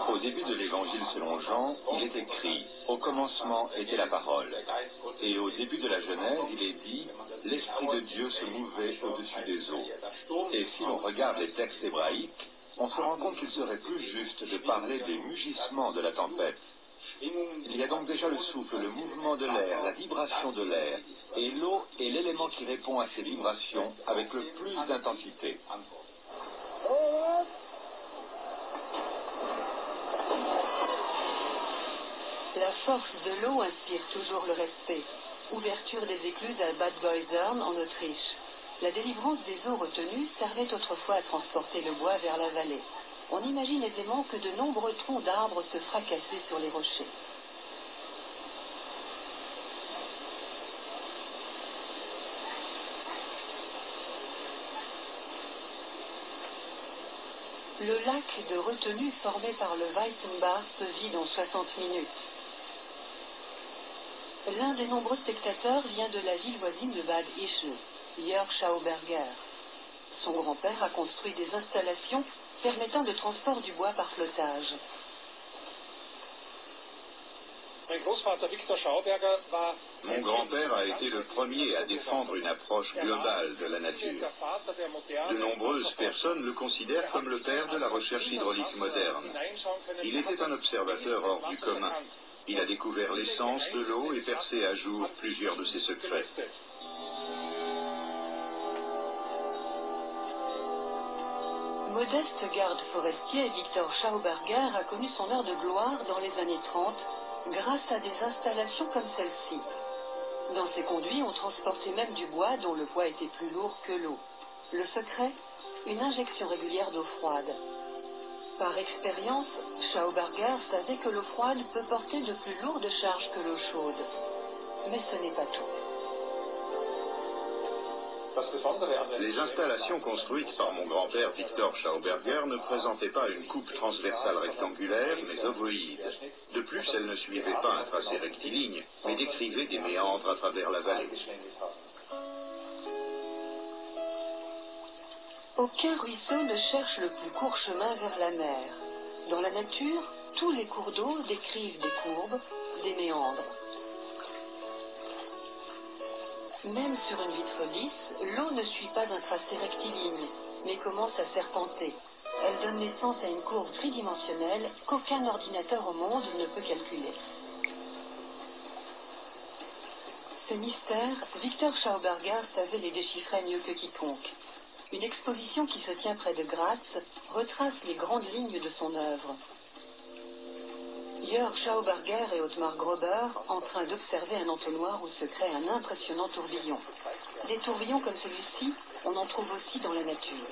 Au début de l'évangile selon Jean, il est écrit « Au commencement était la parole ». Et au début de la Genèse, il est dit « L'Esprit de Dieu se mouvait au-dessus des eaux ». Et si l'on regarde les textes hébraïques, on se rend compte qu'il serait plus juste de parler des mugissements de la tempête. Il y a donc déjà le souffle, le mouvement de l'air, la vibration de l'air, et l'eau est l'élément qui répond à ces vibrations avec le plus d'intensité. La force de l'eau inspire toujours le respect. Ouverture des écluses à Bad Goisern en Autriche. La délivrance des eaux retenues servait autrefois à transporter le bois vers la vallée. On imagine aisément que de nombreux troncs d'arbres se fracassaient sur les rochers. Le lac de retenue formé par le Weissenbach se vide en 60 minutes. L'un des nombreux spectateurs vient de la ville voisine de Bad Ischl, Jörg Schauberger. Son grand-père a construit des installations permettant le transport du bois par flottage. Mon grand-père a été le premier à défendre une approche globale de la nature. De nombreuses personnes le considèrent comme le père de la recherche hydraulique moderne. Il était un observateur hors du commun. Il a découvert l'essence de l'eau et percé à jour plusieurs de ses secrets. Modeste garde forestier, Victor Schauberger a connu son heure de gloire dans les années 30 grâce à des installations comme celle-ci. Dans ces conduits, on transportait même du bois dont le poids était plus lourd que l'eau. Le secret, une injection régulière d'eau froide. Par expérience, Schauberger savait que l'eau froide peut porter de plus lourdes charges que l'eau chaude. Mais ce n'est pas tout. Les installations construites par mon grand-père Victor Schauberger ne présentaient pas une coupe transversale rectangulaire, mais ovoïde. De plus, elles ne suivaient pas un tracé rectiligne, mais décrivaient des méandres à travers la vallée. Aucun ruisseau ne cherche le plus court chemin vers la mer. Dans la nature, tous les cours d'eau décrivent des courbes, des méandres. Même sur une vitre lisse, l'eau ne suit pas un tracé rectiligne, mais commence à serpenter. Elle donne naissance à une courbe tridimensionnelle qu'aucun ordinateur au monde ne peut calculer. Ces mystères, Victor Schauberger savait les déchiffrer mieux que quiconque. Une exposition qui se tient près de Graz retrace les grandes lignes de son œuvre. Jörg Schauberger et Ottmar Grober en train d'observer un entonnoir où se crée un impressionnant tourbillon. Des tourbillons comme celui-ci, on en trouve aussi dans la nature.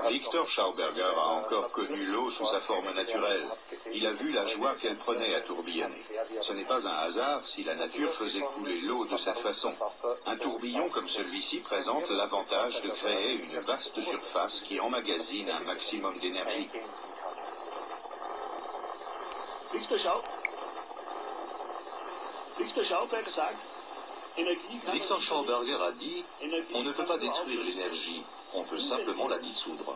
Victor Schauberger a encore connu l'eau sous sa forme naturelle. Il a vu la joie qu'elle prenait à tourbillonner. Ce n'est pas un hasard si la nature faisait couler l'eau de cette façon. Un tourbillon comme celui-ci présente l'avantage de créer une vaste surface qui emmagasine un maximum d'énergie. Victor Schauberger a dit « On ne peut pas détruire l'énergie, on peut simplement la dissoudre.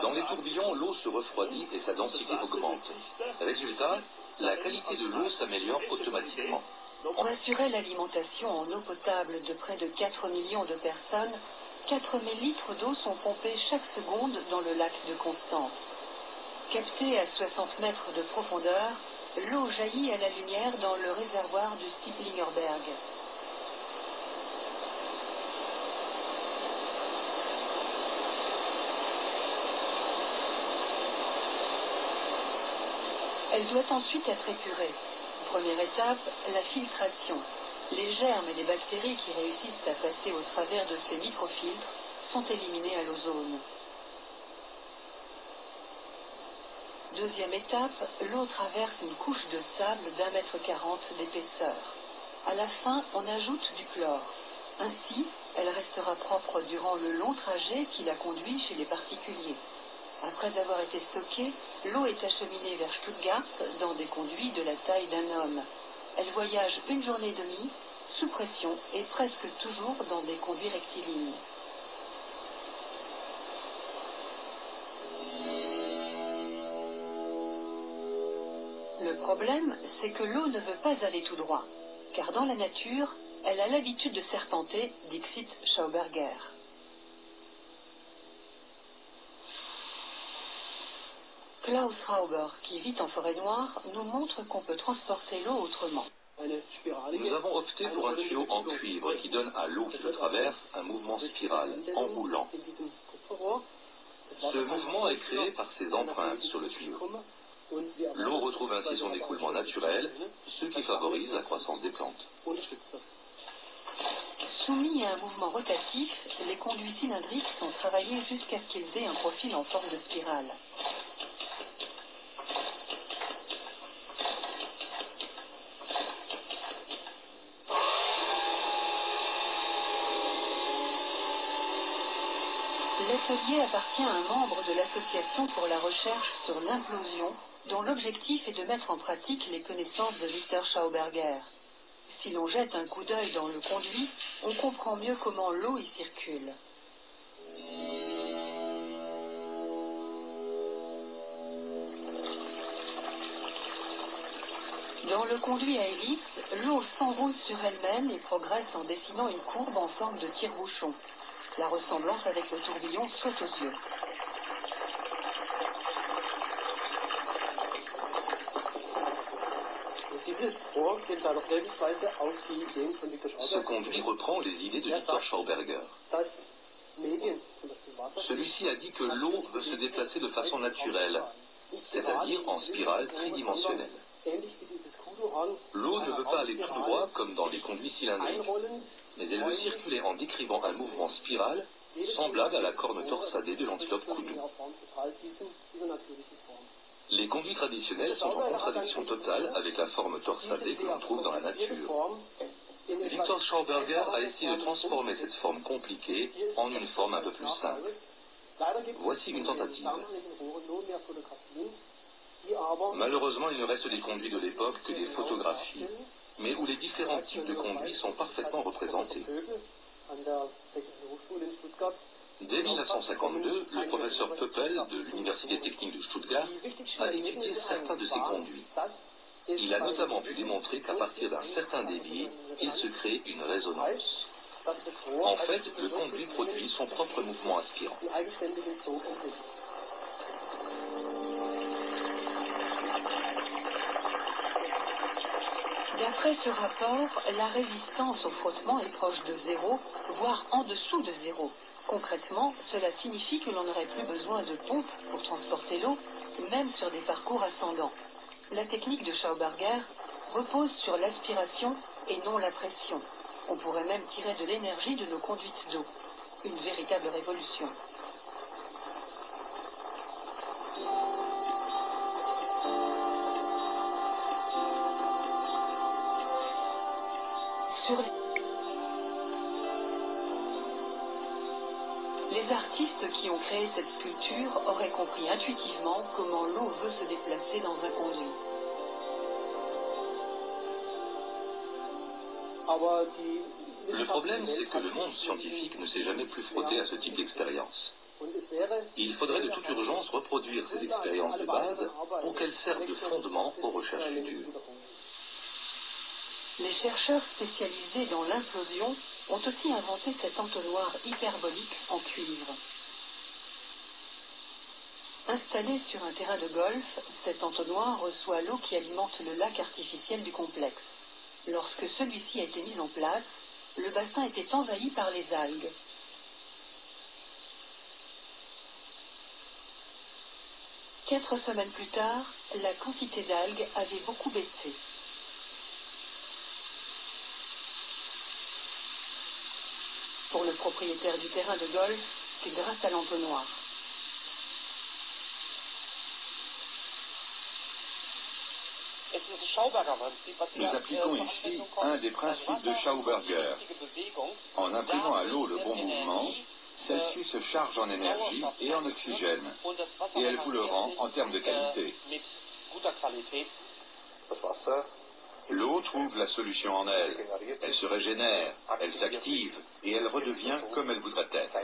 Dans les tourbillons, l'eau se refroidit et sa densité augmente. Résultat, la qualité de l'eau s'améliore automatiquement. » Pour assurer l'alimentation en eau potable de près de 4 millions de personnes, 4000 litres d'eau sont pompés chaque seconde dans le lac de Constance. Captée à 60 mètres de profondeur, l'eau jaillit à la lumière dans le réservoir du Siplingerberg. Elle doit ensuite être épurée. Première étape, la filtration. Les germes et les bactéries qui réussissent à passer au travers de ces microfiltres sont éliminés à l'ozone. Deuxième étape, l'eau traverse une couche de sable d'1,40 m d'épaisseur. À la fin, on ajoute du chlore. Ainsi, Elle restera propre durant le long trajet qui la conduit chez les particuliers. Après avoir été stockée, l'eau est acheminée vers Stuttgart dans des conduits de la taille d'un homme. Elle voyage une journée et demie, sous pression et presque toujours dans des conduits rectilignes. Le problème, c'est que l'eau ne veut pas aller tout droit, car dans la nature, elle a l'habitude de serpenter, dixit Schauberger. Klaus Rauber, qui vit en forêt noire, nous montre qu'on peut transporter l'eau autrement. Nous avons opté pour un tuyau en cuivre qui donne à l'eau qui le traverse un mouvement spiral, en roulant. Ce mouvement est créé par ses empreintes sur le tuyau. L'eau retrouve ainsi son écoulement naturel, ce qui favorise la croissance des plantes. Soumis à un mouvement rotatif, les conduits cylindriques sont travaillés jusqu'à ce qu'ils aient un profil en forme de spirale. L'atelier appartient à un membre de l'Association pour la recherche sur l'implosion, dont l'objectif est de mettre en pratique les connaissances de Victor Schauberger. Si l'on jette un coup d'œil dans le conduit, on comprend mieux comment l'eau y circule. Dans le conduit à hélice, l'eau s'enroule sur elle-même et progresse en dessinant une courbe en forme de tire-bouchon. La ressemblance avec le tourbillon saute aux yeux. Ce conduit reprend les idées de Victor Schauberger. Celui-ci a dit que l'eau veut se déplacer de façon naturelle, c'est-à-dire en spirale tridimensionnelle. L'eau ne veut pas aller tout droit comme dans les conduits cylindriques, mais elle veut circuler en décrivant un mouvement spiral semblable à la corne torsadée de l'antilope coudou. Les conduits traditionnels sont en contradiction totale avec la forme torsadée que l'on trouve dans la nature. Victor Schauberger a essayé de transformer cette forme compliquée en une forme un peu plus simple. Voici une tentative. Malheureusement, il ne reste des conduits de l'époque que des photographies, mais où les différents types de conduits sont parfaitement représentés. Dès 1952, le professeur Pöppel de l'Université technique de Stuttgart a étudié certains de ces conduits. Il a notamment pu démontrer qu'à partir d'un certain débit, il se crée une résonance. En fait, le conduit produit son propre mouvement aspirant. D'après ce rapport, la résistance au frottement est proche de zéro, voire en dessous de zéro. Concrètement, cela signifie que l'on n'aurait plus besoin de pompe pour transporter l'eau, même sur des parcours ascendants. La technique de Schauberger repose sur l'aspiration et non la pression. On pourrait même tirer de l'énergie de nos conduites d'eau. Une véritable révolution. Les artistes qui ont créé cette sculpture auraient compris intuitivement comment l'eau veut se déplacer dans un conduit. Le problème, c'est que le monde scientifique ne s'est jamais plus frotté à ce type d'expérience. Il faudrait de toute urgence reproduire ces expériences de base pour qu'elles servent de fondement aux recherches futures. Les chercheurs spécialisés dans l'implosion ont aussi inventé cet entonnoir hyperbolique en cuivre. Installé sur un terrain de golf, cet entonnoir reçoit l'eau qui alimente le lac artificiel du complexe. Lorsque celui-ci a été mis en place, le bassin était envahi par les algues. Quatre semaines plus tard, la quantité d'algues avait beaucoup baissé. Pour le propriétaire du terrain de golf, c'est grâce à l'entonnoir. Nous appliquons ici un des principes de Schauberger. En imprimant à l'eau le bon mouvement, celle-ci se charge en énergie et en oxygène, et elle vous le rend en termes de qualité. L'eau trouve la solution en elle. Elle se régénère, elle s'active, et elle redevient comme elle voudrait être.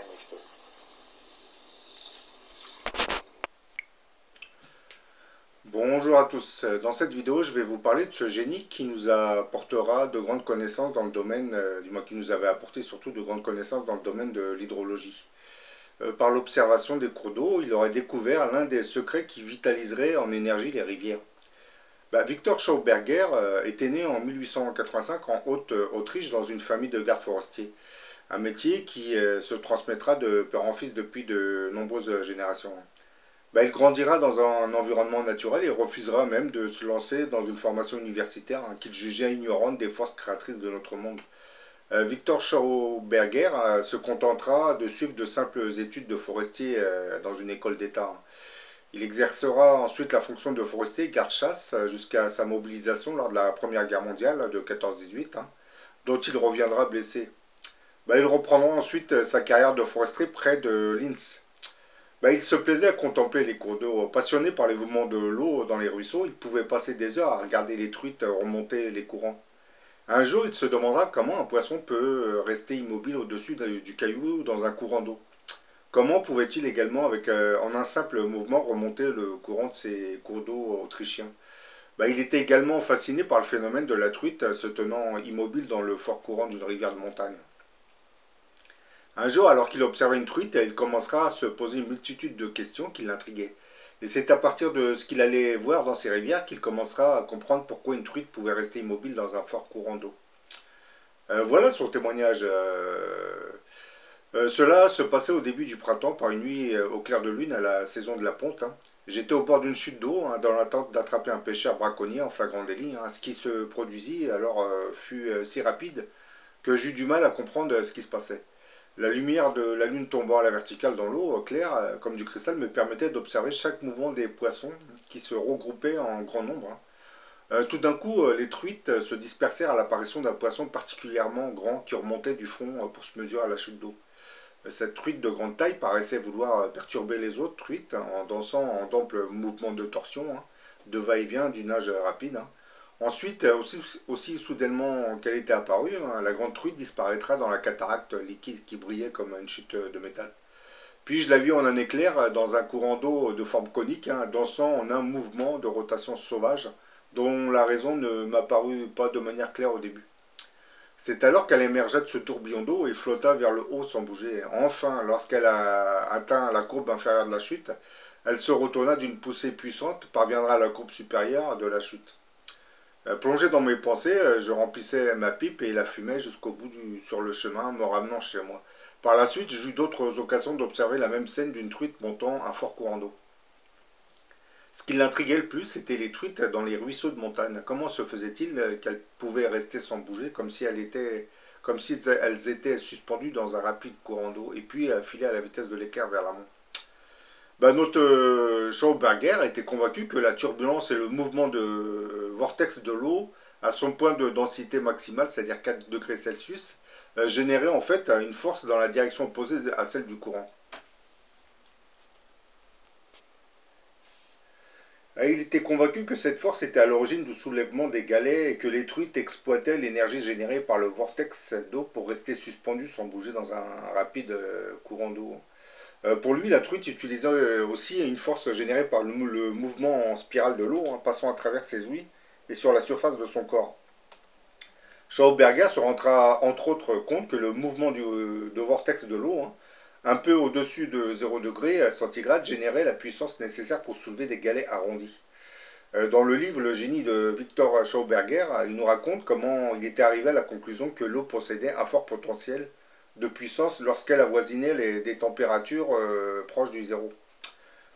Bonjour à tous, dans cette vidéo je vais vous parler de ce génie qui nous apportera de grandes connaissances dans le domaine, du moins qui nous avait apporté surtout de grandes connaissances dans le domaine de l'hydrologie. Par l'observation des cours d'eau, il aurait découvert l'un des secrets qui vitaliserait en énergie les rivières. Victor Schauberger était né en 1885 en Haute-Autriche dans une famille de gardes forestiers, un métier qui se transmettra de père en fils depuis de nombreuses générations. Il grandira dans un environnement naturel et refusera même de se lancer dans une formation universitaire qu'il jugeait ignorante des forces créatrices de notre monde. Victor Schauberger se contentera de suivre de simples études de forestier dans une école d'État. Il exercera ensuite la fonction de forestier garde-chasse jusqu'à sa mobilisation lors de la Première Guerre mondiale de 14-18, dont il reviendra blessé. Il reprendra ensuite sa carrière de forestier près de Linz. Il se plaisait à contempler les cours d'eau. Passionné par les mouvements de l'eau dans les ruisseaux, il pouvait passer des heures à regarder les truites remonter les courants. Un jour, il se demandera comment un poisson peut rester immobile au-dessus du caillou dans un courant d'eau. Comment pouvait-il également, en un simple mouvement, remonter le courant de ces cours d'eau autrichiens? Il était également fasciné par le phénomène de la truite se tenant immobile dans le fort courant d'une rivière de montagne. Un jour, alors qu'il observait une truite, il commencera à se poser une multitude de questions qui l'intriguaient. Et c'est à partir de ce qu'il allait voir dans ces rivières qu'il commencera à comprendre pourquoi une truite pouvait rester immobile dans un fort courant d'eau. Voilà son témoignage. Cela se passait au début du printemps, par une nuit au clair de lune à la saison de la ponte. J'étais au bord d'une chute d'eau, dans l'attente d'attraper un pêcheur braconnier en flagrant délit. Ce qui se produisit alors fut si rapide que j'eus du mal à comprendre ce qui se passait. La lumière de la lune tombant à la verticale dans l'eau claire, comme du cristal, me permettait d'observer chaque mouvement des poissons qui se regroupaient en grand nombre. Tout d'un coup, les truites se dispersèrent à l'apparition d'un poisson particulièrement grand qui remontait du fond pour se mesurer à la chute d'eau. Cette truite de grande taille paraissait vouloir perturber les autres truites en dansant en d'amples mouvements de torsion, de va-et-vient, du nage rapide. Ensuite, aussi soudainement qu'elle était apparue, la grande truite disparaîtra dans la cataracte liquide qui brillait comme une chute de métal. Puis je la vis en un éclair dans un courant d'eau de forme conique, dansant en un mouvement de rotation sauvage, dont la raison ne m'apparut pas de manière claire au début. C'est alors qu'elle émergea de ce tourbillon d'eau et flotta vers le haut sans bouger. Enfin, lorsqu'elle a atteint la courbe inférieure de la chute, elle se retourna d'une poussée puissante, parviendra à la courbe supérieure de la chute. Plongé dans mes pensées, je remplissais ma pipe et la fumais jusqu'au bout sur le chemin, me ramenant chez moi. Par la suite, j'eus d'autres occasions d'observer la même scène d'une truite montant un fort courant d'eau. Ce qui l'intriguait le plus, c'était les truites dans les ruisseaux de montagne. Comment se faisait-il qu'elles pouvaient rester sans bouger, comme si elles étaient suspendues dans un rapide courant d'eau, et puis filer à la vitesse de l'éclair vers l'amont? Notre Schauberger était convaincu que la turbulence et le mouvement de vortex de l'eau à son point de densité maximale, c'est-à-dire 4 degrés Celsius, générait en fait une force dans la direction opposée à celle du courant. Il était convaincu que cette force était à l'origine du soulèvement des galets et que les truites exploitaient l'énergie générée par le vortex d'eau pour rester suspendues sans bouger dans un rapide courant d'eau. Pour lui, la truite utilisait aussi une force générée par le mouvement en spirale de l'eau, passant à travers ses ouïes et sur la surface de son corps. Schauberger se rendra entre autres compte que le mouvement de vortex de l'eau, un peu au-dessus de 0 degré centigrade, générait la puissance nécessaire pour soulever des galets arrondis. Dans le livre Le génie de Victor Schauberger, il nous raconte comment il était arrivé à la conclusion que l'eau possédait un fort potentiel de puissance lorsqu'elle avoisinait des températures proches du zéro.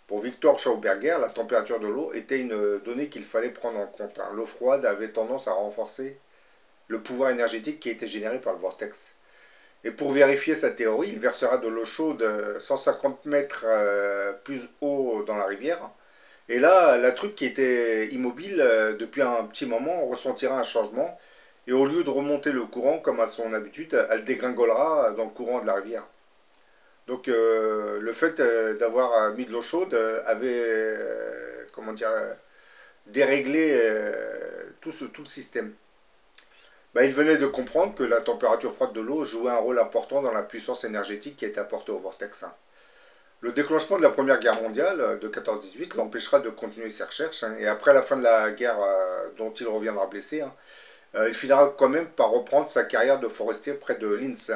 Pour Victor Schauberger, la température de l'eau était une donnée qu'il fallait prendre en compte. L'eau froide avait tendance à renforcer le pouvoir énergétique qui était généré par le vortex. Et pour vérifier sa théorie, il versera de l'eau chaude 150 mètres plus haut dans la rivière, Et là, la truc qui était immobile depuis un petit moment ressentira un changement. Et au lieu de remonter le courant comme à son habitude, elle dégringolera dans le courant de la rivière. Donc le fait d'avoir mis de l'eau chaude avait, comment dire, déréglé tout le système. Bah, il venait de comprendre que la température froide de l'eau jouait un rôle important dans la puissance énergétique qui était apportée au vortex. Le déclenchement de la Première Guerre mondiale de 14-18 l'empêchera de continuer ses recherches, et après la fin de la guerre dont il reviendra blessé, il finira quand même par reprendre sa carrière de forestier près de Linz.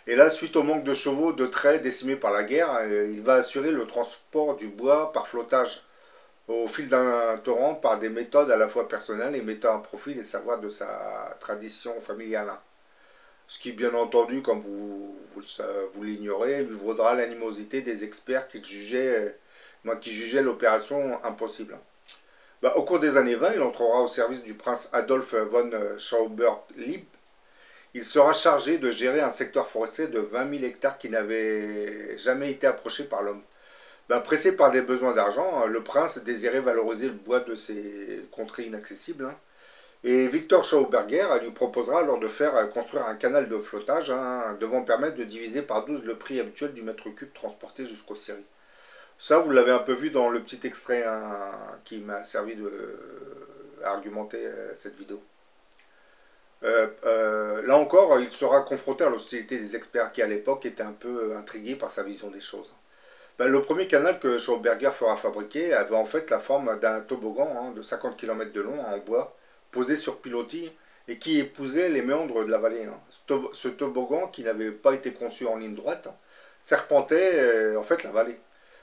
Et là, suite au manque de chevaux de trait décimés par la guerre, il va assurer le transport du bois par flottage au fil d'un torrent par des méthodes à la fois personnelles et mettant à profit les savoirs de sa tradition familiale. Ce qui, bien entendu, comme vous l'ignorez, lui vaudra l'animosité des experts qui jugeaient l'opération impossible. Bah, au cours des années 20, il entrera au service du prince Adolf von Schauberg-Lieb. Il sera chargé de gérer un secteur forestier de 20 000 hectares qui n'avait jamais été approché par l'homme. Ben, pressé par des besoins d'argent, le prince désirait valoriser le bois de ces contrées inaccessibles. Et Victor Schauberger lui proposera alors de faire construire un canal de flottage devant permettre de diviser par 12 le prix habituel du mètre cube transporté jusqu'aux scieries. Ça, vous l'avez un peu vu dans le petit extrait qui m'a servi à argumenter cette vidéo. Là encore, il sera confronté à l'hostilité des experts qui, à l'époque, étaient un peu intrigués par sa vision des choses. Ben, le premier canal que Schauberger fera fabriquer avait en fait la forme d'un toboggan de 50 km de long en bois, posé sur pilotis et qui épousait les méandres de la vallée. Ce toboggan, qui n'avait pas été conçu en ligne droite, serpentait en fait la vallée.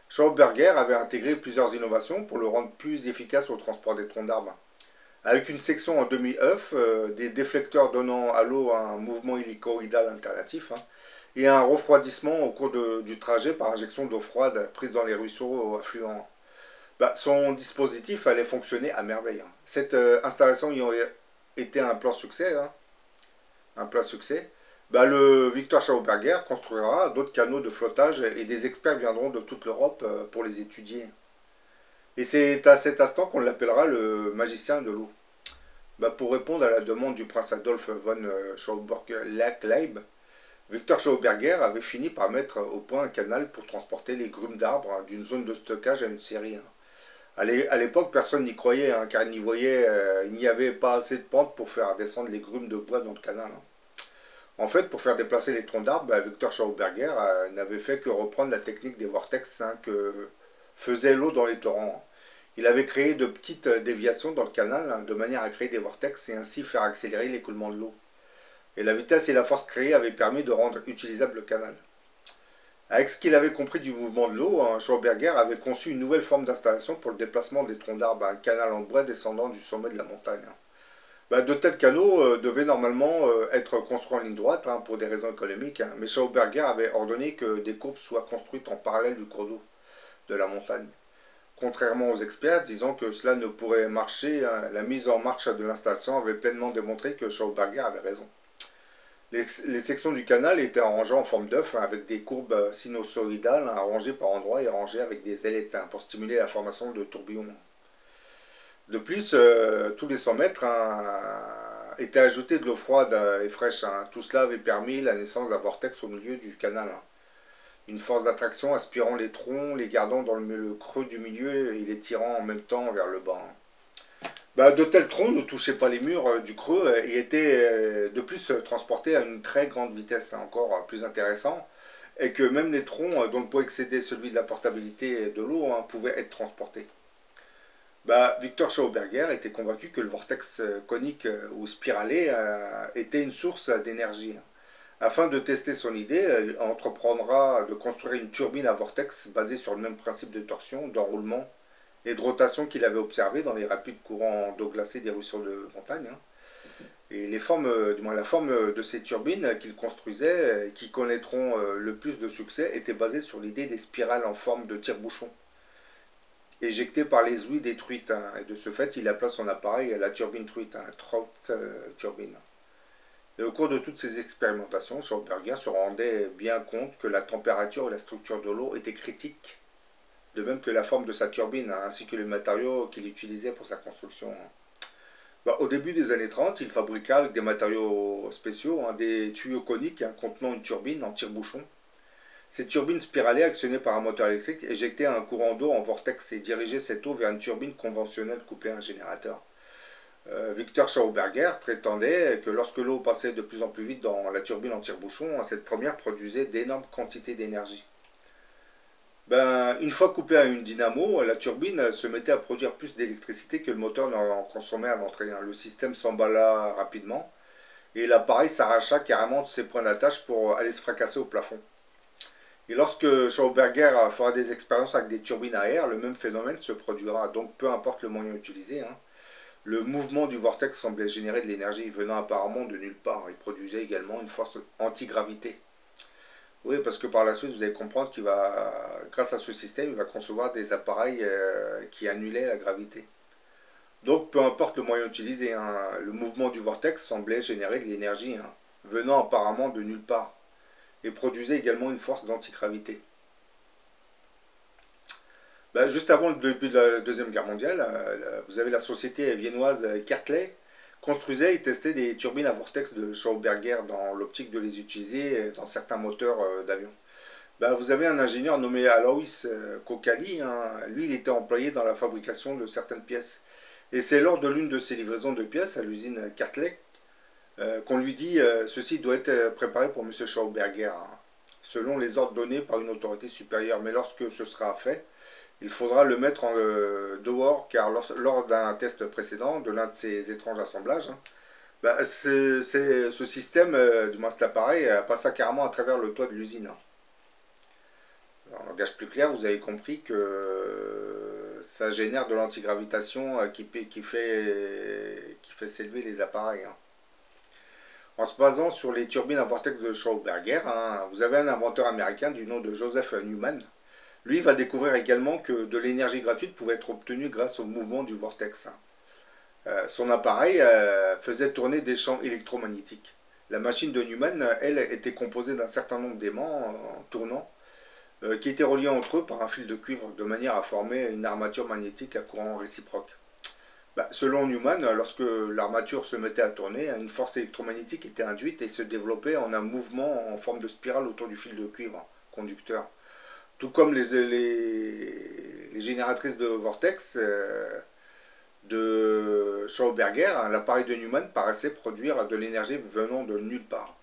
Schauberger avait intégré plusieurs innovations pour le rendre plus efficace au transport des troncs d'arbres. Avec une section en demi-œuf, des déflecteurs donnant à l'eau un mouvement hélicoïdal alternatif, et un refroidissement au cours du trajet par injection d'eau froide prise dans les ruisseaux affluents. Bah, son dispositif allait fonctionner à merveille. Cette installation ayant été un plein succès, bah, le Victor Schauberger construira d'autres canaux de flottage et des experts viendront de toute l'Europe pour les étudier. Et c'est à cet instant qu'on l'appellera le magicien de l'eau. Bah, pour répondre à la demande du prince Adolf von Schauberg-Lieb, Victor Schauberger avait fini par mettre au point un canal pour transporter les grumes d'arbres d'une zone de stockage à une scierie. À l'époque, personne n'y croyait, car il n'y avait pas assez de pente pour faire descendre les grumes de bois dans le canal. En fait, pour faire déplacer les troncs d'arbres, Victor Schauberger n'avait fait que reprendre la technique des vortex que faisait l'eau dans les torrents. Il avait créé de petites déviations dans le canal de manière à créer des vortex et ainsi faire accélérer l'écoulement de l'eau. Et la vitesse et la force créées avaient permis de rendre utilisable le canal. Avec ce qu'il avait compris du mouvement de l'eau, Schauberger avait conçu une nouvelle forme d'installation pour le déplacement des troncs d'arbres, un canal en bois descendant du sommet de la montagne. De tels canaux devaient normalement être construits en ligne droite pour des raisons économiques, mais Schauberger avait ordonné que des courbes soient construites en parallèle du cours d'eau de la montagne. Contrairement aux experts disant que cela ne pourrait marcher, la mise en marche de l'installation avait pleinement démontré que Schauberger avait raison. Les sections du canal étaient arrangées en forme d'œuf avec des courbes sinusoïdales arrangées par endroits et arrangées avec des ailettes pour stimuler la formation de tourbillons. De plus, tous les 100 mètres étaient ajoutés de l'eau froide et fraîche. Tout cela avait permis la naissance d'un vortex au milieu du canal. Une force d'attraction aspirant les troncs, les gardant dans le creux du milieu et les tirant en même temps vers le bas. De tels troncs ne touchaient pas les murs du creux et étaient de plus transportés à une très grande vitesse, encore plus intéressant, et que même les troncs dont le poids excédait celui de la portabilité de l'eau pouvaient être transportés. Victor Schauberger était convaincu que le vortex conique ou spiralé était une source d'énergie. Afin de tester son idée, il entreprendra de construire une turbine à vortex basée sur le même principe de torsion, d'enroulement et de rotation qu'il avait observé dans les rapides courants d'eau glacée des ruisseaux de montagne. Et la forme de ces turbines qu'il construisait, qui connaîtront le plus de succès, était basée sur l'idée des spirales en forme de tire-bouchon, éjectées par les ouïes des truites. Et de ce fait, il appela son appareil la turbine truite, trout turbine. Et au cours de toutes ces de même que la forme de sa turbine, ainsi que les matériaux qu'il utilisait pour sa construction. Au début des années 30, il fabriqua avec des matériaux spéciaux des tuyaux coniques contenant une turbine en tire-bouchon. Ces turbines spiralées actionnées par un moteur électrique éjectaient un courant d'eau en vortex et dirigeaient cette eau vers une turbine conventionnelle couplée à un générateur. Victor Schauberger prétendait que lorsque l'eau passait de plus en plus vite dans la turbine en tire-bouchon, cette première produisait d'énormes quantités d'énergie. Une fois coupée à une dynamo, la turbine se mettait à produire plus d'électricité que le moteur n'en consommait à l'entrée. Le système s'emballa rapidement et l'appareil s'arracha carrément de ses points d'attache pour aller se fracasser au plafond. Et lorsque Schauberger fera des expériences avec des turbines à air, le même phénomène se produira. Donc peu importe le moyen utilisé, le mouvement du vortex semblait générer de l'énergie venant apparemment de nulle part. Il produisait également une force antigravité. Oui, parce que par la suite, vous allez comprendre qu'il va, grâce à ce système, il va concevoir des appareils qui annulaient la gravité. Donc, peu importe le moyen utilisé, le mouvement du vortex semblait générer de l'énergie, venant apparemment de nulle part, et produisait également une force d'antigravité. Juste avant le début de la Deuxième Guerre mondiale, vous avez la société viennoise Kertley construisait et testait des turbines à vortex de Schauberger dans l'optique de les utiliser dans certains moteurs d'avion. Vous avez un ingénieur nommé Alois Kokali, lui il était employé dans la fabrication de certaines pièces. Et c'est lors de l'une de ses livraisons de pièces à l'usine Kertley qu'on lui dit ceci doit être préparé pour M. Schauberger, selon les ordres donnés par une autorité supérieure. Mais lorsque ce sera fait, il faudra le mettre dehors, car lors d'un test précédent de l'un de ces étranges assemblages, ce système, du moins cet appareil, passa carrément à travers le toit de l'usine. En langage plus clair, vous avez compris que ça génère de l'antigravitation qui fait s'élever les appareils. En se basant sur les turbines à vortex de Schauberger, vous avez un inventeur américain du nom de Joseph Newman. Lui va découvrir également que de l'énergie gratuite pouvait être obtenue grâce au mouvement du vortex. Son appareil faisait tourner des champs électromagnétiques. La machine de Newman, elle, était composée d'un certain nombre d'aimants tournants qui étaient reliés entre eux par un fil de cuivre de manière à former une armature magnétique à courant réciproque. Selon Newman, lorsque l'armature se mettait à tourner, une force électromagnétique était induite et se développait en un mouvement en forme de spirale autour du fil de cuivre conducteur. Tout comme les génératrices de vortex de Schauberger, l'appareil de Newman paraissait produire de l'énergie venant de nulle part.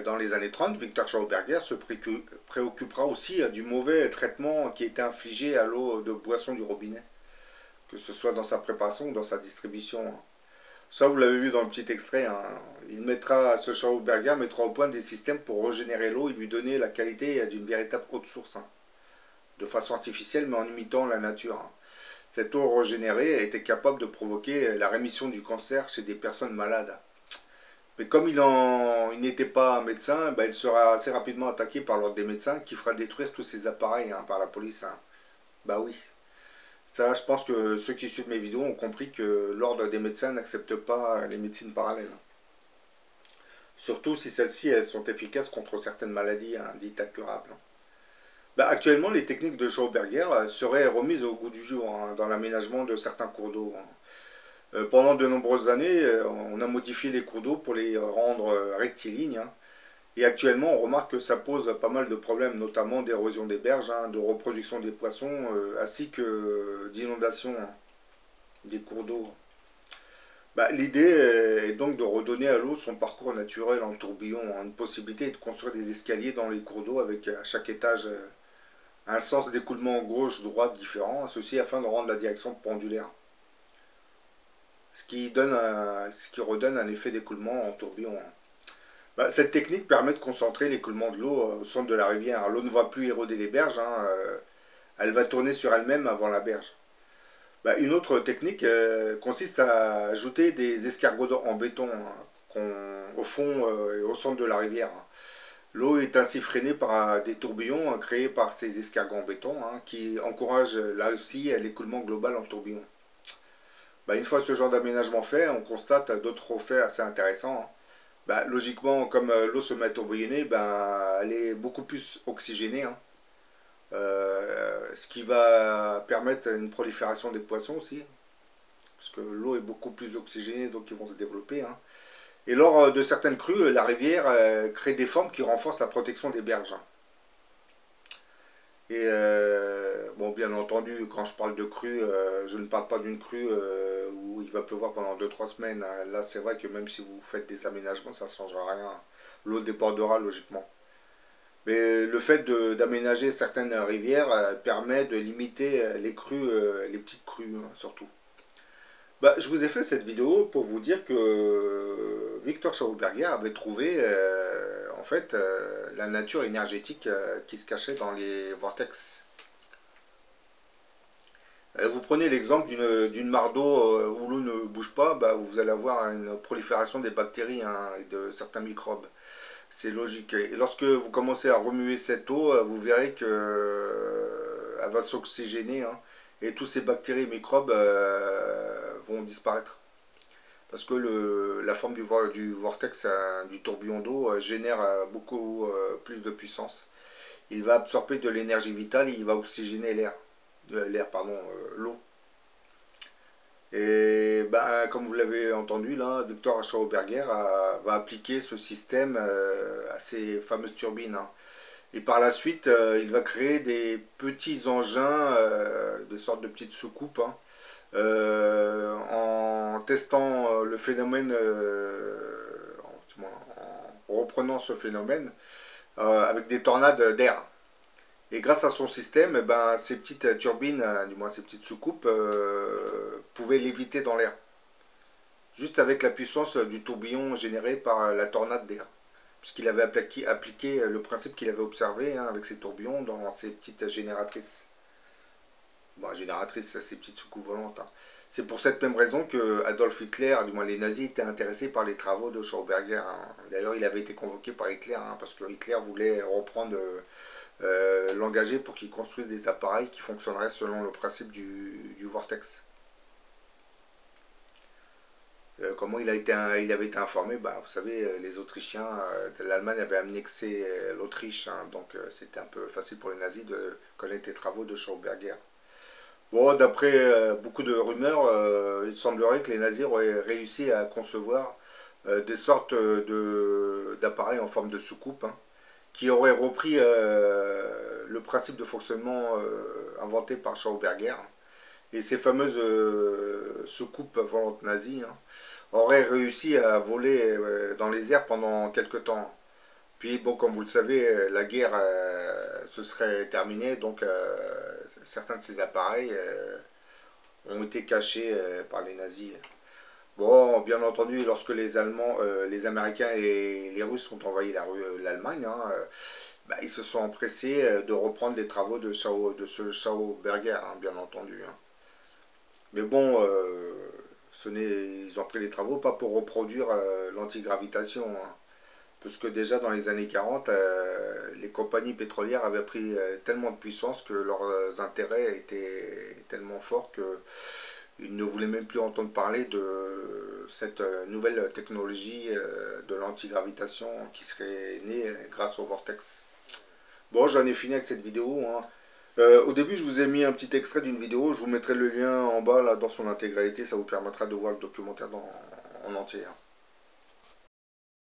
Dans les années 30, Victor Schauberger se préoccupera aussi du mauvais traitement qui était infligé à l'eau de boisson du robinet, que ce soit dans sa préparation ou dans sa distribution. Ça, vous l'avez vu dans le petit extrait. Ce Schauberger mettra au point des systèmes pour régénérer l'eau et lui donner la qualité d'une véritable eau de source, de façon artificielle mais en imitant la nature. Cette eau régénérée était capable de provoquer la rémission du cancer chez des personnes malades. Mais comme il n'était pas un médecin, il sera assez rapidement attaqué par l'ordre des médecins qui fera détruire tous ces appareils par la police. Oui. Ça, je pense que ceux qui suivent mes vidéos ont compris que l'ordre des médecins n'accepte pas les médecines parallèles. Surtout si celles-ci sont efficaces contre certaines maladies dites incurables. Actuellement, les techniques de Schauberger seraient remises au goût du jour dans l'aménagement de certains cours d'eau. Pendant de nombreuses années, on a modifié les cours d'eau pour les rendre rectilignes. Et actuellement, on remarque que ça pose pas mal de problèmes, notamment d'érosion des berges, de reproduction des poissons, ainsi que d'inondation des cours d'eau. L'idée est donc de redonner à l'eau son parcours naturel en tourbillon. Une possibilité est de construire des escaliers dans les cours d'eau avec à chaque étage un sens d'écoulement gauche-droite différent, ceci afin de rendre la direction pendulaire. Ce qui redonne un effet d'écoulement en tourbillon. Cette technique permet de concentrer l'écoulement de l'eau au centre de la rivière. L'eau ne va plus éroder les berges, elle va tourner sur elle-même avant la berge. Une autre technique consiste à ajouter des escargots en béton au fond et au centre de la rivière. L'eau est ainsi freinée par des tourbillons créés par ces escargots en béton qui encouragent là aussi l'écoulement global en tourbillon. Une fois ce genre d'aménagement fait, on constate d'autres faits assez intéressants. Logiquement, comme l'eau se met à tourbillonner, elle est beaucoup plus oxygénée. ce qui va permettre une prolifération des poissons aussi, parce que l'eau est beaucoup plus oxygénée, donc ils vont se développer, hein. Et lors de certaines crues, la rivière crée des formes qui renforcent la protection des berges. Et bon, bien entendu, quand je parle de crue, je ne parle pas d'une crue où il va pleuvoir pendant 2-3 semaines, hein. Là, c'est vrai que même si vous faites des aménagements, ça ne changera rien. L'eau débordera logiquement. Mais le fait d'aménager certaines rivières permet de limiter les crues, les petites crues, hein, surtout. Bah, je vous ai fait cette vidéo pour vous dire que Victor Schauberger avait trouvé en fait la nature énergétique qui se cachait dans les vortex. Vous prenez l'exemple d'une mare d'eau où l'eau ne bouge pas, bah, vous allez avoir une prolifération des bactéries, hein, et de certains microbes. C'est logique. Et lorsque vous commencez à remuer cette eau, vous verrez que elle va s'oxygéner, hein, et tous ces bactéries et microbes vont disparaître. Parce que la forme du vortex, du tourbillon d'eau, génère beaucoup plus de puissance. Il va absorber de l'énergie vitale et il va oxygéner l'eau. Et ben, comme vous l'avez entendu, là, Victor Schauberger va appliquer ce système à ces fameuses turbines, hein. Et par la suite, il va créer des petits engins, des sortes de petites soucoupes, hein, en testant le phénomène, en reprenant ce phénomène avec des tornades d'air. Et grâce à son système, ben, ces petites turbines, du moins ces petites soucoupes, pouvaient léviter dans l'air. Juste avec la puissance du tourbillon généré par la tornade d'air. Puisqu'il avait appliqué le principe qu'il avait observé, hein, avec ces tourbillons dans ces petites génératrices. Bon, génératrices, ces petites soucoupes volantes, hein. C'est pour cette même raison que Adolf Hitler, du moins les nazis, étaient intéressés par les travaux de Schauberger, hein. D'ailleurs, il avait été convoqué par Hitler, hein, parce que Hitler voulait reprendre, l'engager pour qu'il construise des appareils qui fonctionneraient selon le principe du vortex. Comment il avait été informé, bah, vous savez, les Autrichiens, l'Allemagne avait annexé l'Autriche, hein, donc c'était un peu facile pour les nazis de connaître les travaux de Schauberger. Bon, d'après beaucoup de rumeurs, il semblerait que les nazis auraient réussi à concevoir des sortes d'appareils en forme de soucoupe, hein, qui auraient repris le principe de fonctionnement inventé par Schauberger. Et ces fameuses soucoupes volantes nazies, hein, auraient réussi à voler dans les airs pendant quelques temps. Puis, bon, comme vous le savez, la guerre se serait terminée, donc certains de ces appareils ont été cachés par les nazis. Bon, bien entendu, lorsque les Allemands, les Américains et les Russes ont envahi l'Allemagne, hein, bah, ils se sont empressés de reprendre les travaux de ce Schauberger, hein, bien entendu, hein. Mais bon, ils ont pris les travaux pas pour reproduire l'antigravitation, hein. Parce que déjà dans les années 40, les compagnies pétrolières avaient pris tellement de puissance que leurs intérêts étaient tellement forts qu'ils ne voulaient même plus entendre parler de cette nouvelle technologie de l'antigravitation qui serait née grâce au vortex. Bon, j'en ai fini avec cette vidéo, hein. Au début, je vous ai mis un petit extrait d'une vidéo, je vous mettrai le lien en bas là, dans son intégralité, ça vous permettra de voir le documentaire en entier, hein.